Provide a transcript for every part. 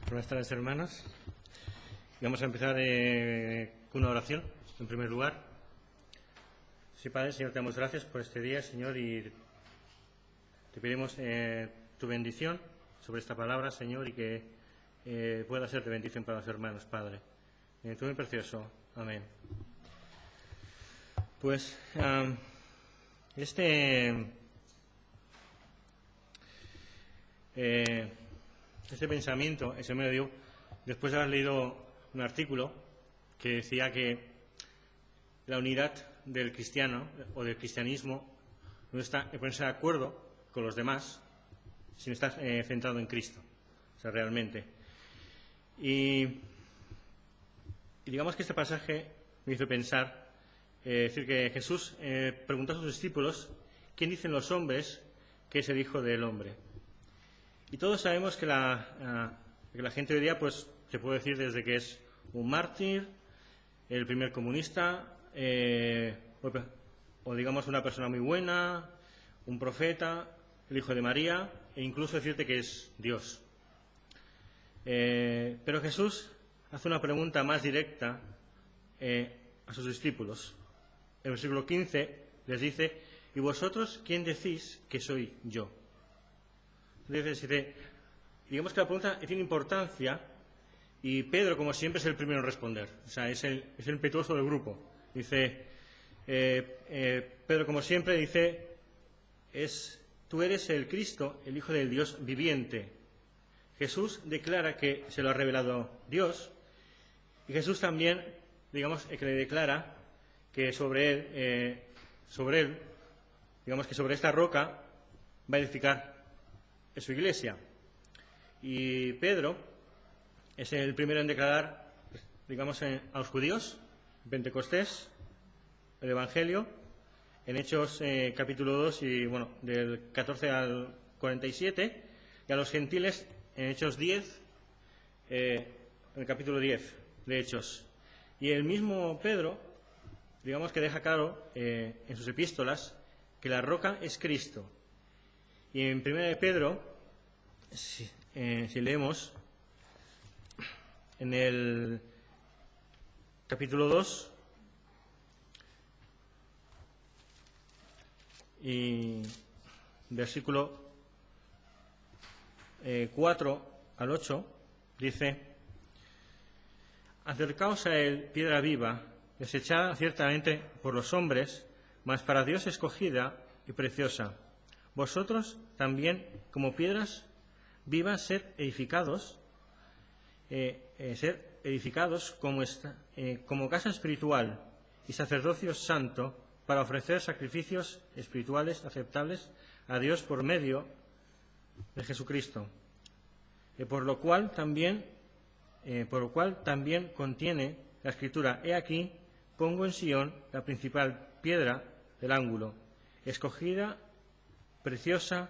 Buenas tardes, hermanos. Vamos a empezar con una oración, en primer lugar. Sí, Padre, Señor, te damos gracias por este día, Señor, y te pedimos tu bendición sobre esta palabra, Señor, y que pueda ser de bendición para los hermanos, Padre. En tu nombre precioso. Amén. Pues este pensamiento se me dio después de haber leído un artículo que decía que la unidad del cristiano o del cristianismo no está en ponerse de acuerdo con los demás, sino está centrado en Cristo, o sea, realmente. Y digamos que este pasaje me hizo pensar, decir que Jesús preguntó a sus discípulos: ¿quién dicen los hombres que es el Hijo del Hombre? Y todos sabemos que la gente hoy día, pues, se puede decir desde que es un mártir, el primer comunista, o digamos una persona muy buena, un profeta, el Hijo de María, e incluso decirte que es Dios. Pero Jesús hace una pregunta más directa a sus discípulos. En el versículo 15 les dice: ¿y vosotros quién decís que soy yo? Entonces, digamos que la pregunta tiene importancia, y Pedro, como siempre, es el primero en responder. O sea, es el impetuoso del grupo. Dice, Pedro, como siempre, dice: tú eres el Cristo, el Hijo del Dios viviente. Jesús declara que se lo ha revelado Dios, y Jesús también, digamos, que le declara que sobre él, digamos que sobre esta roca va a edificar su iglesia. Y Pedro es el primero en declarar, digamos, a los judíos, Pentecostés, el Evangelio, en Hechos capítulo 2, y bueno, del 14 al 47, y a los gentiles en Hechos 10, en el capítulo 10 de Hechos. Y el mismo Pedro, digamos que deja claro en sus epístolas que la roca es Cristo. Y en 1 de Pedro, si leemos en el capítulo 2 y versículo 4 al 8, dice: acercaos a él, piedra viva, desechada ciertamente por los hombres, mas para Dios escogida y preciosa. Vosotros también, como piedras vivas, ser edificados como casa espiritual y sacerdocio santo, para ofrecer sacrificios espirituales aceptables a Dios por medio de Jesucristo, por lo cual también contiene la Escritura: he aquí, pongo en Sión la principal piedra del ángulo, escogida, preciosa,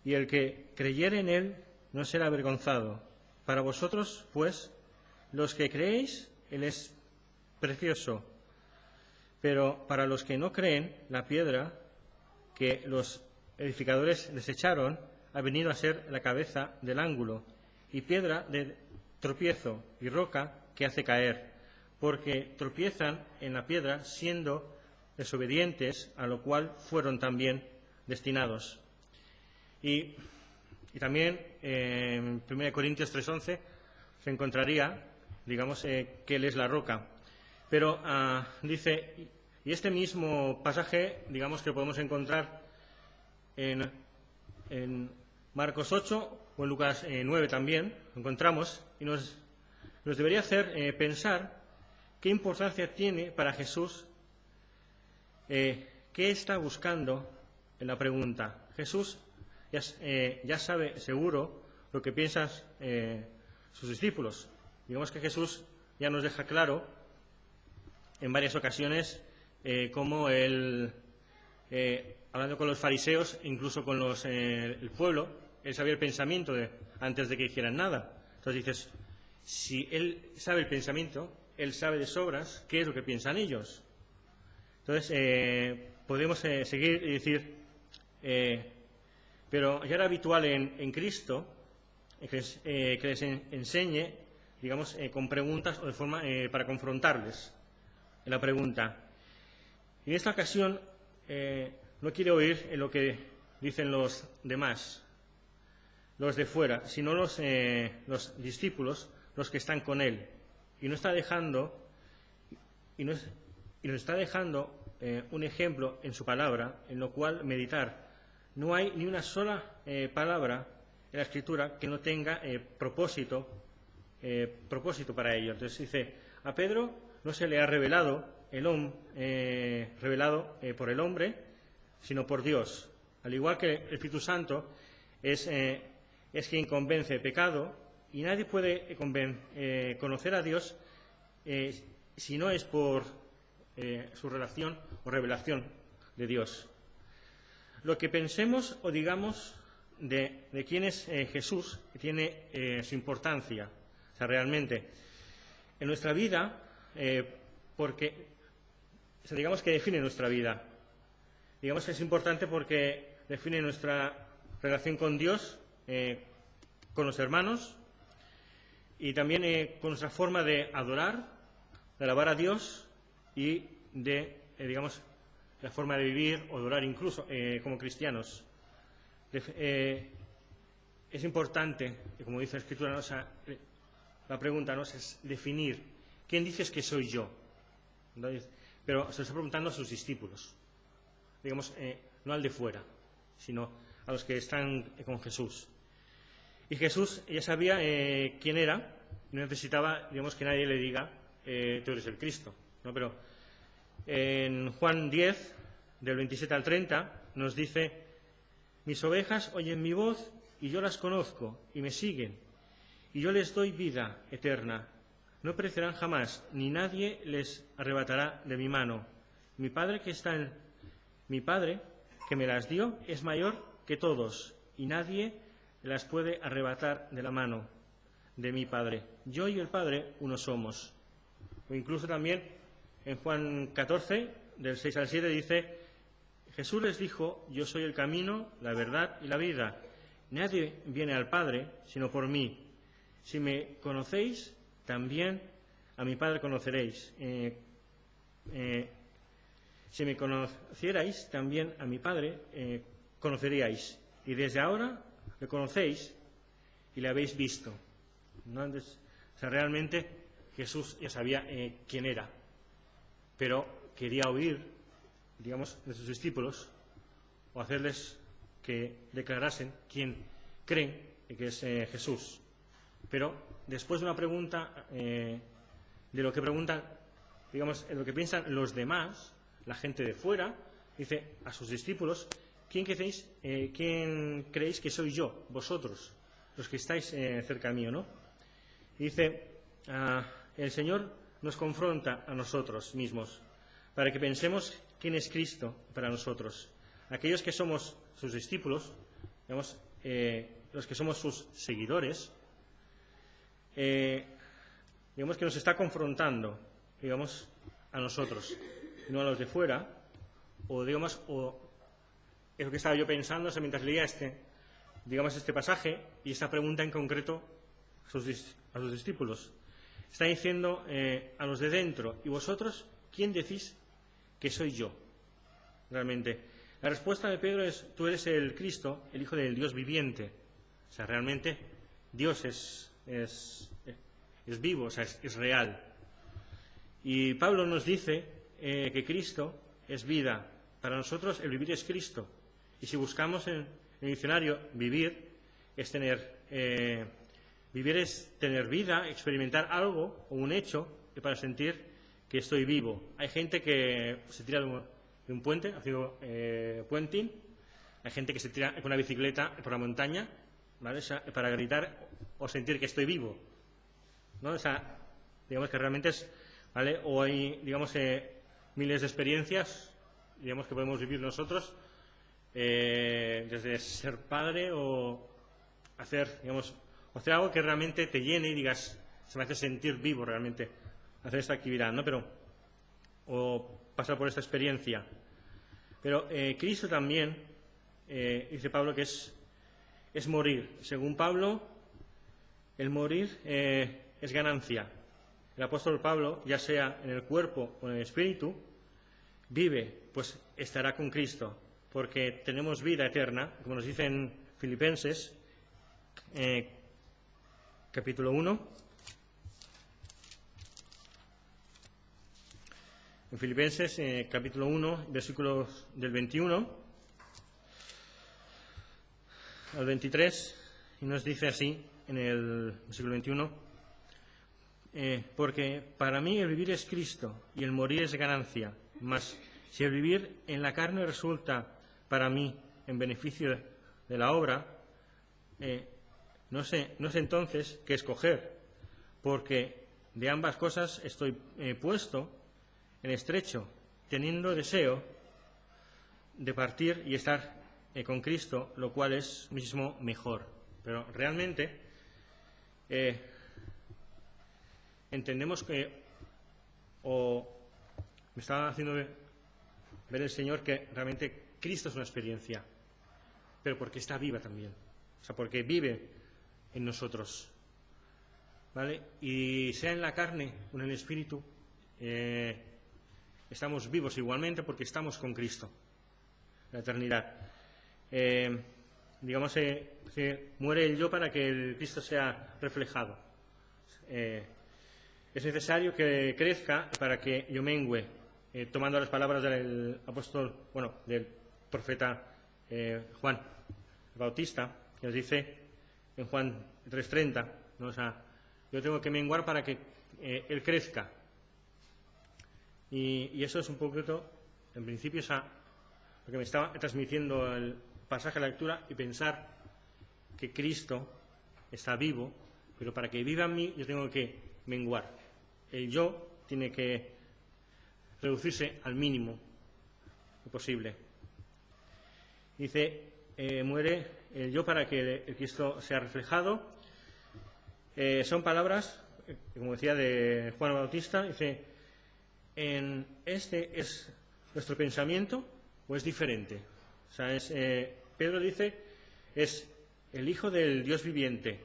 y el que creyere en él no será avergonzado. Para vosotros, pues, los que creéis, él es precioso, pero para los que no creen, la piedra que los edificadores desecharon ha venido a ser la cabeza del ángulo, y piedra de tropiezo y roca que hace caer, porque tropiezan en la piedra siendo desobedientes, a lo cual fueron también destinados. Y también en 1 Corintios 3:11 se encontraría, digamos, que él es la roca. Pero dice, y este mismo pasaje, digamos, que podemos encontrar en Marcos 8 o en Lucas 9 también, lo encontramos, y nos debería hacer pensar qué importancia tiene para Jesús, qué está buscando en la pregunta. Jesús ya sabe seguro lo que piensan sus discípulos. Digamos que Jesús ya nos deja claro en varias ocasiones cómo él, hablando con los fariseos, incluso con el pueblo, él sabía el pensamiento antes de que hicieran nada. Entonces dices, si él sabe el pensamiento, él sabe de sobras qué es lo que piensan ellos. Entonces podemos seguir y decir, pero ya era habitual en Cristo que les enseñe, digamos, con preguntas o de forma para confrontarles en la pregunta. Y en esta ocasión no quiere oír lo que dicen los demás, los de fuera, sino los discípulos, los que están con él. Y nos está dejando un ejemplo en su palabra, en lo cual meditar. No hay ni una sola palabra en la Escritura que no tenga propósito para ello. Entonces dice, a Pedro no se le ha revelado por el hombre, sino por Dios. Al igual que el Espíritu Santo es quien convence de pecado, y nadie puede conocer a Dios si no es por su relación o revelación de Dios. Lo que pensemos o digamos de quién es Jesús tiene su importancia, o sea, realmente. En nuestra vida, porque digamos que define nuestra vida. Digamos que es importante porque define nuestra relación con Dios, con los hermanos, y también con nuestra forma de adorar, de alabar a Dios y de, digamos, la forma de vivir o de orar incluso como cristianos. Es importante, como dice la Escritura, la pregunta es definir quién dices que soy yo. Entonces, pero se lo está preguntando a sus discípulos, digamos, no al de fuera, sino a los que están con Jesús. Y Jesús ya sabía quién era, no necesitaba, digamos, que nadie le diga, tú eres el Cristo, ¿no? Pero en Juan 10, del 27 al 30, nos dice, mis ovejas oyen mi voz y yo las conozco y me siguen, y yo les doy vida eterna. No perecerán jamás, ni nadie les arrebatará de mi mano. Mi Padre que me las dio es mayor que todos, y nadie las puede arrebatar de la mano de mi Padre. Yo y el Padre uno somos. O incluso también en Juan 14, del 6 al 7, dice, Jesús les dijo, yo soy el camino, la verdad y la vida. Nadie viene al Padre sino por mí. Si me conocéis, también a mi Padre conoceréis. Si me conocierais, también a mi Padre conoceríais. Y desde ahora le conocéis y le habéis visto. ¿No? Entonces, o sea, realmente Jesús ya sabía quién era, pero quería oír, digamos, de sus discípulos o hacerles que declarasen quién creen que es Jesús. Pero después de una pregunta, de lo que preguntan, digamos, de lo que piensan los demás, la gente de fuera, dice a sus discípulos, ¿quién creéis que soy yo, vosotros, los que estáis cerca mío, ¿no? Y dice, el Señor nos confronta a nosotros mismos para que pensemos quién es Cristo para nosotros. Aquellos que somos sus discípulos, digamos, los que somos sus seguidores, digamos que nos está confrontando, digamos, a nosotros, no a los de fuera, o digamos, o es lo que estaba yo pensando mientras leía este pasaje y esta pregunta en concreto a sus discípulos. Está diciendo a los de dentro, ¿y vosotros quién decís que soy yo? Realmente. La respuesta de Pedro es, tú eres el Cristo, el Hijo del Dios viviente. O sea, realmente Dios es vivo, o sea, es real. Y Pablo nos dice que Cristo es vida. Para nosotros el vivir es Cristo. Y si buscamos en el diccionario, vivir es tener vida, experimentar algo o un hecho para sentir que estoy vivo. Hay gente que se tira de un puente, haciendo puenting. Hay gente que se tira con una bicicleta por la montaña, ¿vale? O sea, para gritar o sentir que estoy vivo, ¿no? O sea, digamos que realmente es, ¿vale? O hay, digamos, miles de experiencias, digamos, que podemos vivir nosotros, desde ser padre o hacer, digamos, o hacer algo que realmente te llene y digas, se me hace sentir vivo realmente hacer esta actividad, ¿no? Pero, o pasar por esta experiencia. Pero Cristo también, dice Pablo, que es morir. Según Pablo, el morir es ganancia. El apóstol Pablo, ya sea en el cuerpo o en el espíritu, vive, pues estará con Cristo, porque tenemos vida eterna, como nos dice en Filipenses, capítulo 1. En Filipenses, capítulo 1, versículos del 21 al 23, y nos dice así, en el versículo 21, porque para mí el vivir es Cristo y el morir es ganancia, mas si el vivir en la carne resulta para mí en beneficio de la obra, no sé entonces qué escoger, porque de ambas cosas estoy puesto en estrecho, teniendo deseo de partir y estar con Cristo, lo cual es mismo mejor. Pero realmente entendemos que, o me estaba haciendo ver el Señor que realmente Cristo es una experiencia, pero porque está viva también, o sea, porque vive en nosotros, ¿vale? Y sea en la carne o en el espíritu, estamos vivos igualmente porque estamos con Cristo, la eternidad. Digamos que muere el yo para que el Cristo sea reflejado. Es necesario que crezca para que yo mengüe, tomando las palabras del apóstol, del profeta Juan el Bautista, que nos dice en Juan 3:30, ¿no? O sea, yo tengo que menguar para que él crezca. Y eso es un poquito, en principio, porque me estaba transmitiendo el pasaje de la lectura y pensar que Cristo está vivo, pero para que viva en mí yo tengo que menguar. El yo tiene que reducirse al mínimo posible. Dice, muere el yo para que el Cristo sea reflejado. Son palabras, como decía, de Juan el Bautista. Dice, ¿en este es nuestro pensamiento o es diferente? O sea, Pedro dice, es el Hijo del Dios viviente.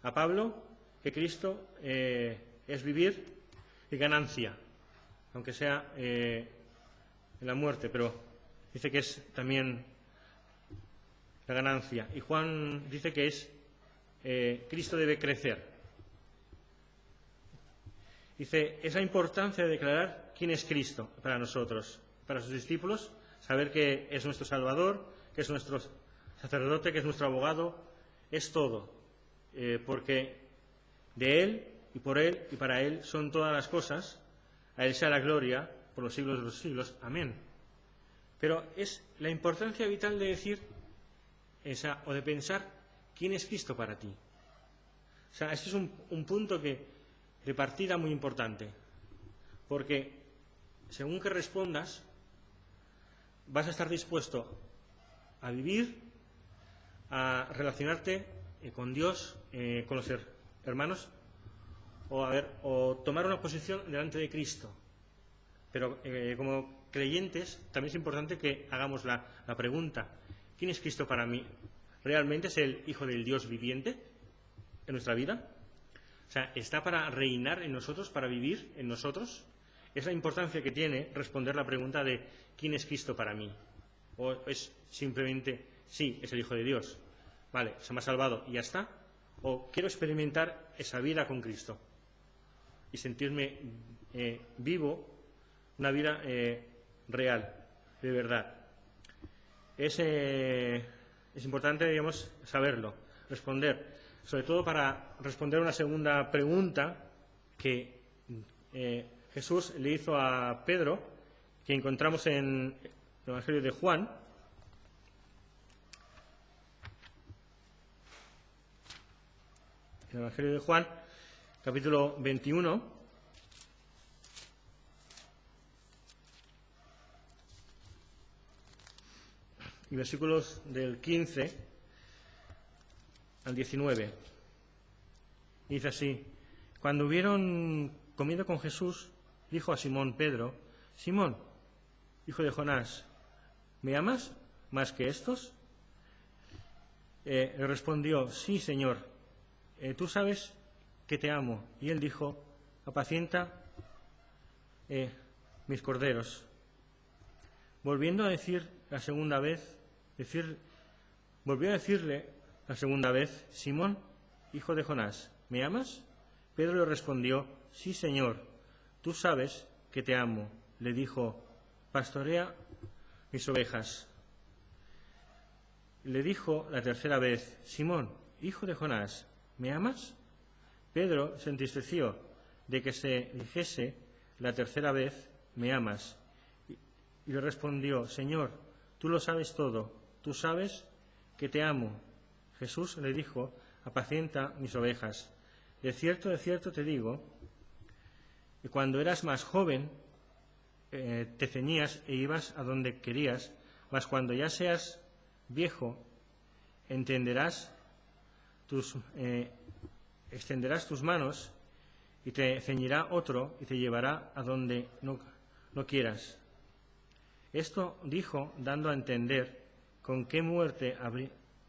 A Pablo, que Cristo es vivir y ganancia, aunque sea en la muerte, pero dice que es también la ganancia. Y Juan dice que es Cristo debe crecer. Dice, es la importancia de declarar quién es Cristo para nosotros, para sus discípulos, saber que es nuestro Salvador, que es nuestro sacerdote, que es nuestro abogado, es todo, porque de Él y por Él y para Él son todas las cosas, a Él sea la gloria por los siglos de los siglos. Amén. Pero es la importancia vital de decir o de pensar quién es Cristo para ti. O sea, este es un punto de partida muy importante, porque según que respondas, vas a estar dispuesto a vivir, a relacionarte con Dios, con los hermanos, o tomar una posición delante de Cristo. Pero como creyentes también es importante que hagamos la pregunta, ¿quién es Cristo para mí? ¿Realmente es el Hijo del Dios viviente en nuestra vida? O sea, ¿está para reinar en nosotros, para vivir en nosotros? Es la importancia que tiene responder la pregunta de ¿quién es Cristo para mí? ¿O es simplemente, sí, es el Hijo de Dios, vale, se me ha salvado y ya está? ¿O quiero experimentar esa vida con Cristo y sentirme vivo, una vida real, de verdad? Es importante, digamos, saberlo, responder, sobre todo para responder una segunda pregunta que Jesús le hizo a Pedro, que encontramos en el Evangelio de Juan. En el Evangelio de Juan, capítulo 21, y versículos del 15 al 19. Dice así: cuando hubieron comido con Jesús, dijo a Simón Pedro: Simón, hijo de Jonás, ¿me amas más que estos? Le respondió: sí, Señor, tú sabes que te amo. Y él dijo, apacienta mis corderos. Volviendo a decir la segunda vez, volvió a decirle la segunda vez, Simón, hijo de Jonás, ¿me amas? Pedro le respondió, sí, Señor, tú sabes que te amo. Le dijo, pastorea mis ovejas. Le dijo la tercera vez, Simón, hijo de Jonás, ¿me amas? Pedro se entristeció de que se dijese la tercera vez, ¿me amas? Y le respondió, Señor, tú lo sabes todo, tú sabes que te amo. Jesús le dijo, apacienta mis ovejas. De cierto te digo, que cuando eras más joven, te ceñías e ibas a donde querías, mas cuando ya seas viejo, extenderás tus manos y te ceñirá otro y te llevará a donde no quieras. Esto dijo dando a entender con qué muerte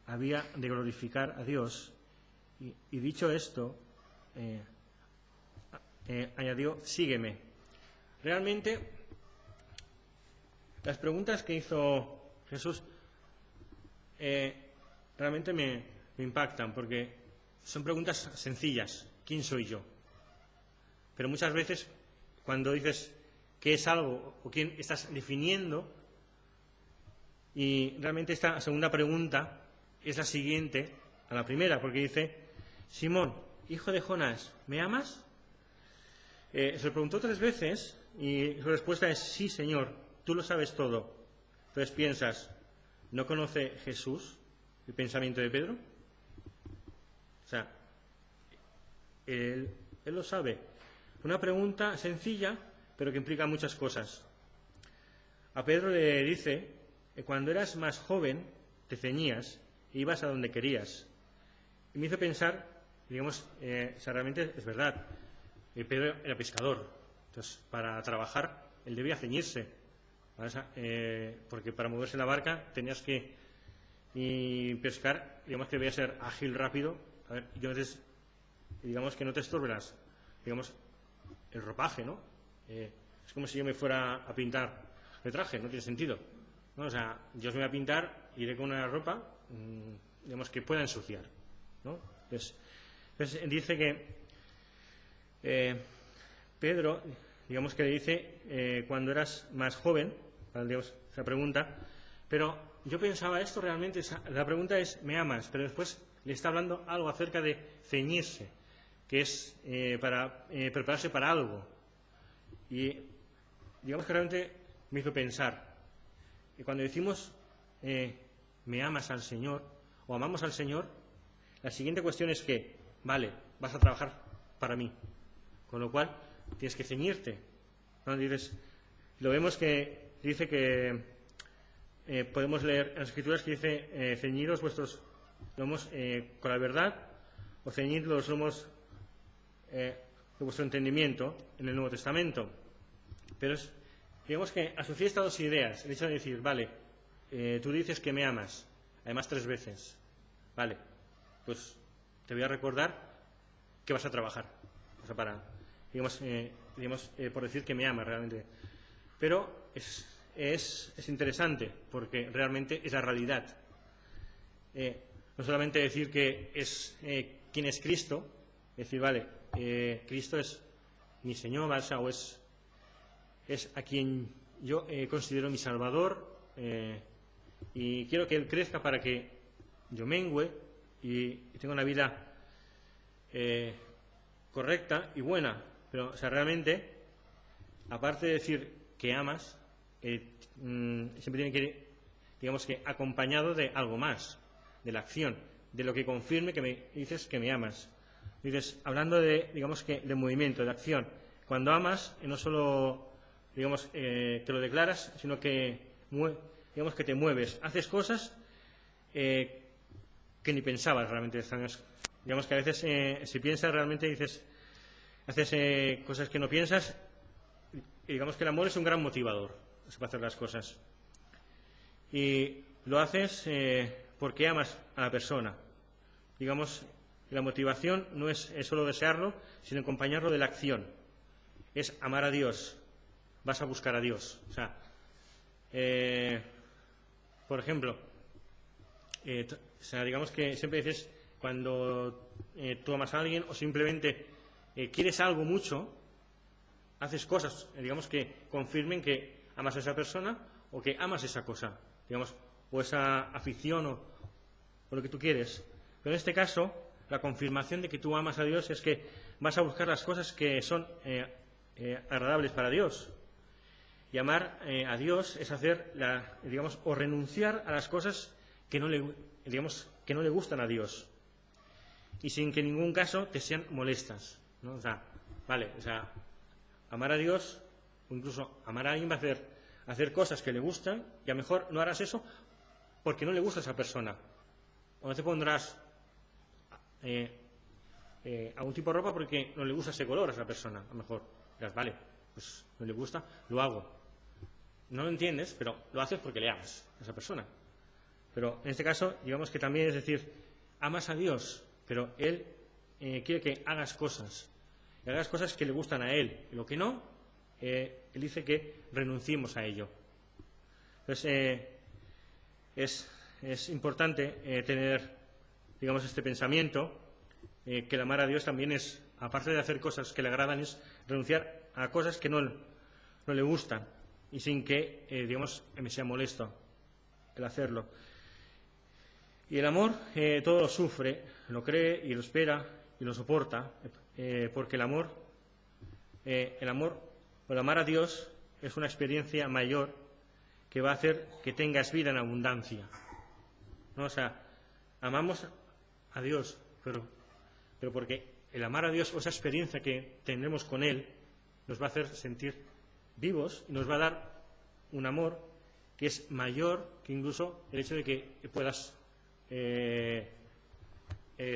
había de glorificar a Dios, y dicho esto, añadió, sígueme. Realmente, las preguntas que hizo Jesús realmente me impactan, porque son preguntas sencillas. ¿Quién soy yo? Pero muchas veces, cuando dices qué es algo o quién estás definiendo, y realmente esta segunda pregunta es la siguiente a la primera, porque dice, Simón, hijo de Jonás, ¿me amas? Se lo preguntó 3 veces y su respuesta es, sí, Señor, tú lo sabes todo. Entonces piensas, ¿no conoce Jesús el pensamiento de Pedro? O sea, él lo sabe. Una pregunta sencilla, pero que implica muchas cosas. A Pedro le dice que cuando eras más joven te ceñías e ibas a donde querías. Y me hizo pensar, digamos, realmente es verdad, Pedro era pescador. Entonces, para trabajar, él debía ceñirse. Porque para moverse en la barca tenías que pescar, digamos que debía ser ágil, rápido. A ver, digamos que no te estorbe el ropaje, ¿no? Es como si yo me fuera a pintar de traje, no tiene sentido, ¿no? O sea, yo me voy a pintar, iré con una ropa, digamos, que pueda ensuciar, ¿no? Entonces dice que Pedro, digamos que le dice cuando eras más joven, digamos, esa pregunta, pero yo pensaba esto realmente, la pregunta es, ¿me amas? Pero después le está hablando algo acerca de ceñirse, que es para prepararse para algo. Y digamos que realmente me hizo pensar que cuando decimos me amas al Señor o amamos al Señor, la siguiente cuestión es que, vale, vas a trabajar para mí, con lo cual tienes que ceñirte, ¿no? Lo vemos que dice que podemos leer en las Escrituras que dice ceñidos vuestros lomos con la verdad, o ceñid los lomos de vuestro entendimiento en el Nuevo Testamento. Pero digamos que asocié estas 2 ideas, el hecho de decir, vale, tú dices que me amas, además 3 veces, vale, pues te voy a recordar que vas a trabajar, o sea, para, digamos, por decir que me amas realmente. Pero es interesante, porque realmente es la realidad. No solamente decir que es quién es Cristo, decir, vale, Cristo es mi Señor, o es a quien yo considero mi Salvador, y quiero que Él crezca para que yo mengüe y tenga una vida correcta y buena. Pero, o sea, realmente, aparte de decir que amas, siempre tiene que ir, digamos que, acompañado de algo más, de la acción, de lo que confirme que me dices que me amas. Dices, hablando de, digamos que, de movimiento, de acción. Cuando amas, no solo, digamos, que lo declaras, sino que, digamos, que te mueves, haces cosas que ni pensabas realmente. Digamos que a veces, si piensas realmente, dices, haces cosas que no piensas, y digamos que el amor es un gran motivador para hacer las cosas. Y lo haces porque amas a la persona. Digamos, Y la motivación no es solo desearlo, sino acompañarlo de la acción. Es amar a Dios. Vas a buscar a Dios. O sea, por ejemplo, digamos que siempre dices, cuando tú amas a alguien o simplemente quieres algo mucho, haces cosas, digamos, que confirmen que amas a esa persona o que amas esa cosa, digamos, o esa afición o lo que tú quieres. Pero en este caso, la confirmación de que tú amas a Dios es que vas a buscar las cosas que son agradables para Dios. Y amar a Dios es hacer, digamos, o renunciar a las cosas que no le gustan a Dios. Y sin que en ningún caso te sean molestas, ¿no? O sea, amar a Dios, o incluso amar a alguien va a hacer cosas que le gustan, y a lo mejor no harás eso porque no le gusta a esa persona. O no te pondrás a un tipo de ropa porque no le gusta ese color a esa persona. A lo mejor dirás, vale, pues no le gusta, lo hago. No lo entiendes, pero lo haces porque le amas a esa persona. Pero en este caso, digamos que también es decir, amas a Dios, pero Él quiere que hagas cosas. Y hagas cosas que le gustan a Él. Y lo que no, Él dice que renunciemos a ello. Entonces, es importante tener, digamos, este pensamiento, que el amar a Dios también es, aparte de hacer cosas que le agradan, es renunciar a cosas que no le gustan y sin que, digamos, me sea molesto el hacerlo. Y el amor todo lo sufre, lo cree y lo espera y lo soporta, porque el amor o el amar a Dios es una experiencia mayor que va a hacer que tengas vida en abundancia, ¿no? O sea, amamos a Dios, pero porque el amar a Dios o esa experiencia que tendremos con Él nos va a hacer sentir vivos y nos va a dar un amor que es mayor que incluso el hecho de que puedas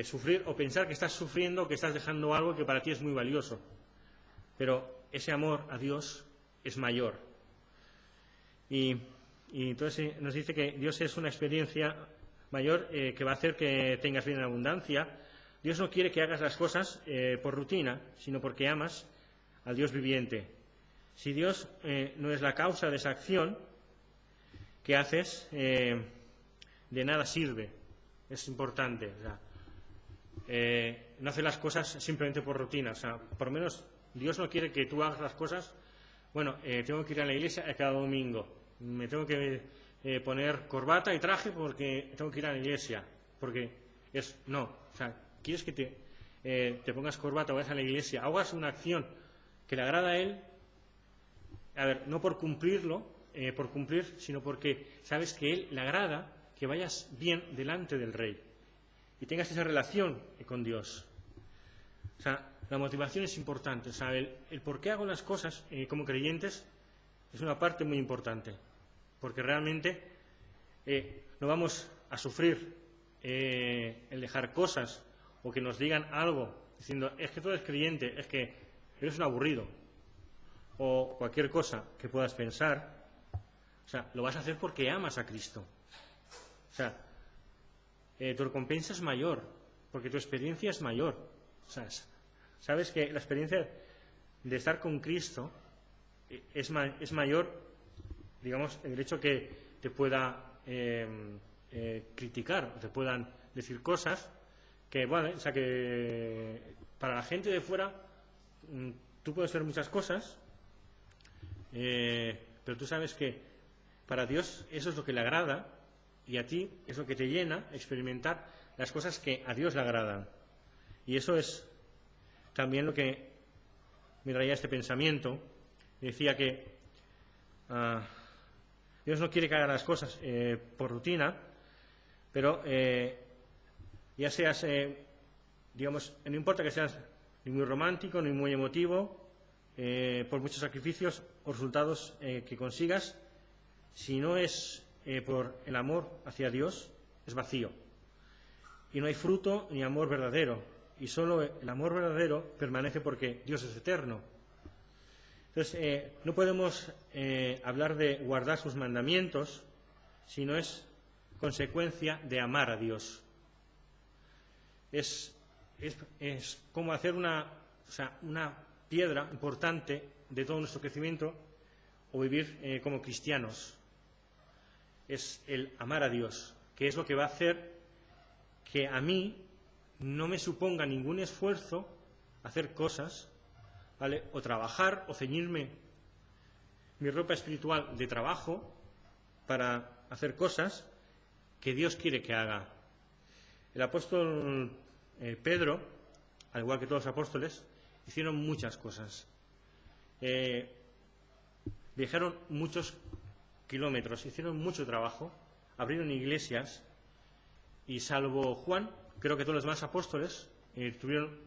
sufrir o pensar que estás sufriendo o que estás dejando algo que para ti es muy valioso. Pero ese amor a Dios es mayor. Y entonces nos dice que Dios es una experiencia mayor que va a hacer que tengas vida en abundancia. Dios no quiere que hagas las cosas por rutina, sino porque amas al Dios viviente. Si Dios no es la causa de esa acción que haces, de nada sirve. Es importante. O sea, no hacer las cosas simplemente por rutina. O sea, por lo menos Dios no quiere que tú hagas las cosas. Bueno, tengo que ir a la iglesia cada domingo. Me tengo que poner corbata y traje porque tengo que ir a la iglesia. Porque no. O sea, quieres que te pongas corbata o vayas a la iglesia, hagas una acción que le agrada a Él. A ver, no por cumplirlo, por cumplir, sino porque sabes que Él le agrada que vayas bien delante del Rey y tengas esa relación con Dios. O sea, la motivación es importante. O sea, el por qué hago las cosas como creyentes es una parte muy importante, porque realmente no vamos a sufrir el dejar cosas o que nos digan algo diciendo, es que tú eres creyente, es que eres un aburrido, o cualquier cosa que puedas pensar. O sea, lo vas a hacer porque amas a Cristo. O sea, tu recompensa es mayor, porque tu experiencia es mayor. O sea, sabes que la experiencia de estar con Cristo es mayor, digamos, el hecho que te pueda criticar, o te puedan decir cosas que, bueno, o sea, que para la gente de fuera tú puedes hacer muchas cosas, pero tú sabes que para Dios eso es lo que le agrada y a ti es lo que te llena experimentar las cosas que a Dios le agradan. Y eso es también lo que me traía este pensamiento. Decía que Dios no quiere que haga las cosas por rutina, pero ya seas, digamos, no importa que seas ni muy romántico ni muy emotivo, por muchos sacrificios o resultados que consigas, si no es por el amor hacia Dios, es vacío. Y no hay fruto ni amor verdadero. Y solo el amor verdadero permanece porque Dios es eterno. Entonces, no podemos hablar de guardar sus mandamientos si no es consecuencia de amar a Dios. Es es como hacer una piedra importante de todo nuestro crecimiento o vivir como cristianos. Es el amar a Dios, que es lo que va a hacer que a mí no me suponga ningún esfuerzo hacer cosas, ¿vale? O trabajar o ceñirme mi ropa espiritual de trabajo para hacer cosas que Dios quiere que haga. El apóstol Pedro, al igual que todos los apóstoles, hicieron muchas cosas. Viajaron muchos kilómetros, hicieron mucho trabajo, abrieron iglesias y salvo Juan, creo que todos los demás apóstoles tuvieron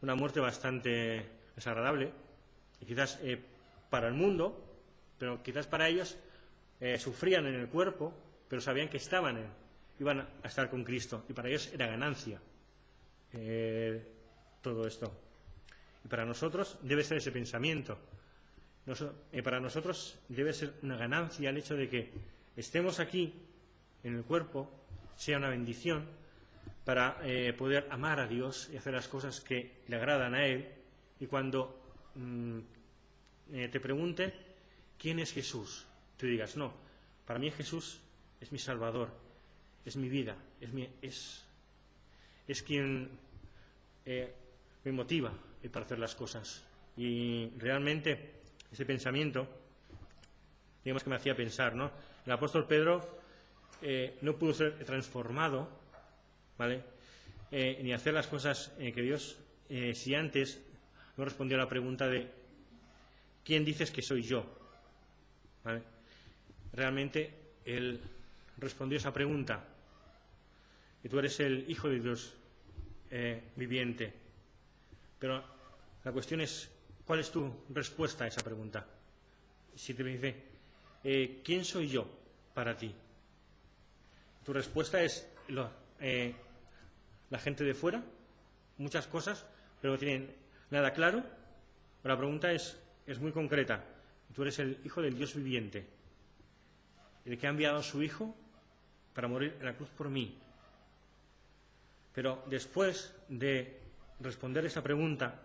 una muerte bastante desagradable, y quizás para el mundo, pero quizás para ellos sufrían en el cuerpo, pero sabían que iban a estar con Cristo, y para ellos era ganancia todo esto. Y para nosotros debe ser ese pensamiento. Para nosotros debe ser una ganancia el hecho de que estemos aquí en el cuerpo, sea una bendición para poder amar a Dios y hacer las cosas que le agradan a Él. Y cuando te pregunte quién es Jesús, tú digas, no, para mí Jesús es mi Salvador, es mi vida, es quien me motiva para hacer las cosas. Y realmente ese pensamiento, digamos que me hacía pensar, ¿no? El apóstol Pedro no pudo ser transformado, ¿vale? Ni hacer las cosas que Dios, si antes no respondió a la pregunta de ¿quién dices que soy yo? ¿Vale? Realmente él respondió esa pregunta, y tú eres el Hijo de Dios viviente. Pero la cuestión es, ¿cuál es tu respuesta a esa pregunta? Si te dice, ¿quién soy yo para ti? Tu respuesta es la gente de fuera, muchas cosas, pero no tienen nada claro. La pregunta es muy concreta. Tú eres el Hijo del Dios viviente, el que ha enviado a su Hijo para morir en la cruz por mí. Pero después de responder esa pregunta,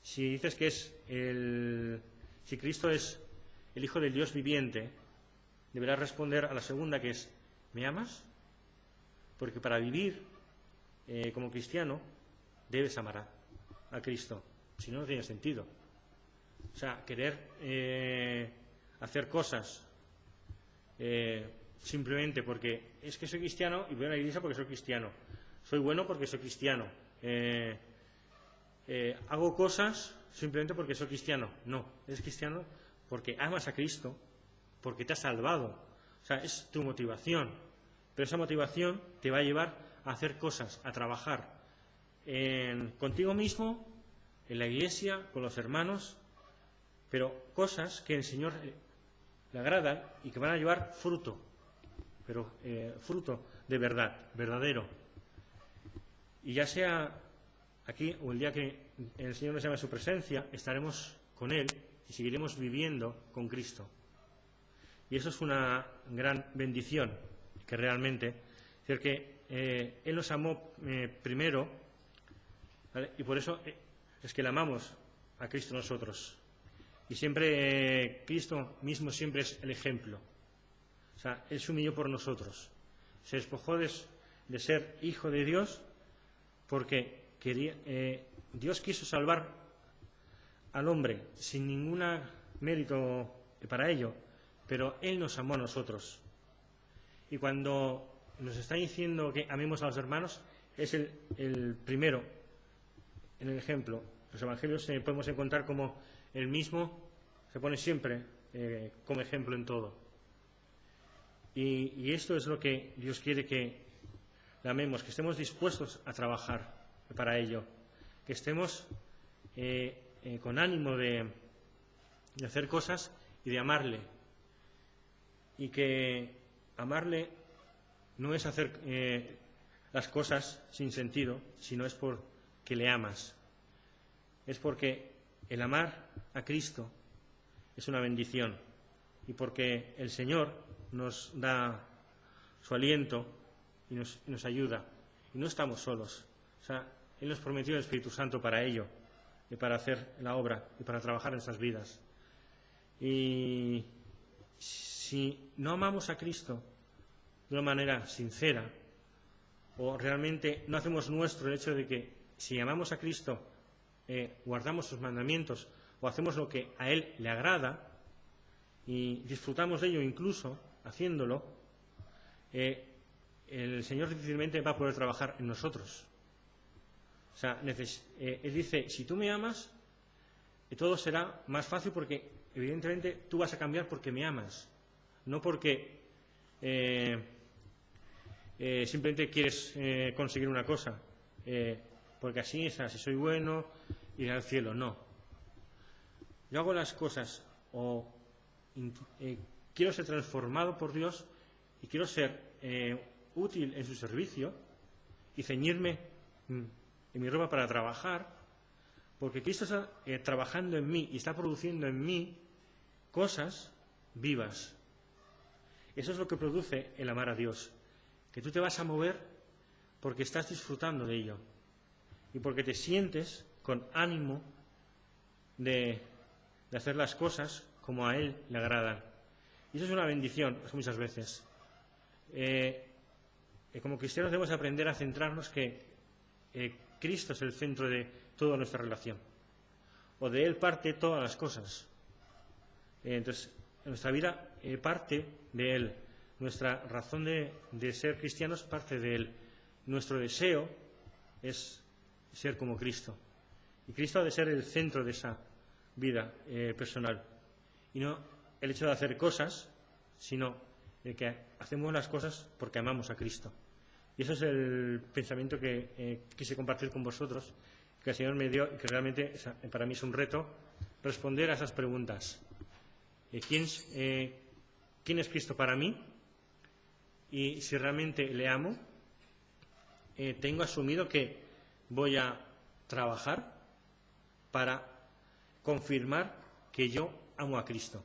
si dices que si Cristo es el Hijo del Dios viviente, deberás responder a la segunda, que es, ¿me amas? Porque para vivir como cristiano debes amar a Cristo, si no, no tiene sentido. O sea, querer hacer cosas simplemente porque es que soy cristiano y voy a la iglesia porque soy cristiano, soy bueno porque soy cristiano, hago cosas simplemente porque soy cristiano. No, eres cristiano porque amas a Cristo, porque te ha salvado. O sea, es tu motivación. Pero esa motivación te va a llevar a hacer cosas, a trabajar contigo mismo, en la iglesia, con los hermanos, pero cosas que el Señor le agradan y que van a llevar fruto, pero fruto de verdad, verdadero. Y ya sea aquí o el día que el Señor nos llame a su presencia, estaremos con Él y seguiremos viviendo con Cristo. Y eso es una gran bendición, que realmente, es decir, que Él nos amó primero, ¿vale? Y por eso es que le amamos a Cristo nosotros. Y siempre Cristo mismo siempre es el ejemplo. O sea, Él se humilló por nosotros. Se despojó de ser hijo de Dios porque Dios quiso salvar al hombre sin ningún mérito para ello, pero Él nos amó a nosotros. Y cuando nos está diciendo que amemos a los hermanos, es el primero en el ejemplo. Los evangelios podemos encontrar como Él mismo se pone siempre como ejemplo en todo. Y esto es lo que Dios quiere que le amemos, que estemos dispuestos a trabajar para ello, que estemos con ánimo de hacer cosas y de amarle. Y que amarle no es hacer las cosas sin sentido, sino es porque le amas. Es porque el amar a Cristo es una bendición y porque el Señor nos da su aliento y nos ayuda. Y no estamos solos, O sea, Él nos prometió el Espíritu Santo para ello, y para hacer la obra, y para trabajar en esas vidas. Y si no amamos a Cristo de una manera sincera, o realmente no hacemos nuestro el hecho de que si amamos a Cristo, guardamos sus mandamientos, o hacemos lo que a Él le agrada, y disfrutamos de ello incluso haciéndolo, el Señor difícilmente va a poder trabajar en nosotros. O sea, Él dice, si tú me amas, todo será más fácil porque evidentemente tú vas a cambiar porque me amas, no porque simplemente quieres conseguir una cosa, porque así es, si soy bueno, iré al cielo. No. Yo hago las cosas o quiero ser transformado por Dios y quiero ser útil en su servicio y ceñirme en mi ropa para trabajar, porque Cristo está trabajando en mí y está produciendo en mí cosas vivas. Eso es lo que produce el amar a Dios, que tú te vas a mover porque estás disfrutando de ello y porque te sientes con ánimo de hacer las cosas como a Él le agradan. Y eso es una bendición muchas veces. Como cristianos debemos aprender a centrarnos que Cristo es el centro de toda nuestra relación, o de Él parte todas las cosas. Entonces, nuestra vida parte de Él, nuestra razón de ser cristianos parte de Él. Nuestro deseo es ser como Cristo, y Cristo ha de ser el centro de esa vida personal, y no el hecho de hacer cosas, sino de que hacemos las cosas porque amamos a Cristo. Y eso es el pensamiento que quise compartir con vosotros, que el Señor me dio y que realmente para mí es un reto responder a esas preguntas. ¿Quién es Cristo para mí? Y si realmente le amo, tengo asumido que voy a trabajar para confirmar que yo amo a Cristo.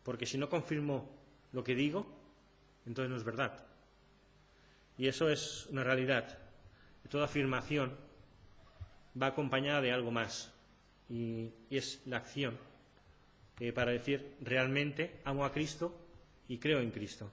Porque si no confirmo lo que digo, entonces no es verdad. Y eso es una realidad. Toda afirmación va acompañada de algo más, y es la acción, para decir realmente amo a Cristo y creo en Cristo.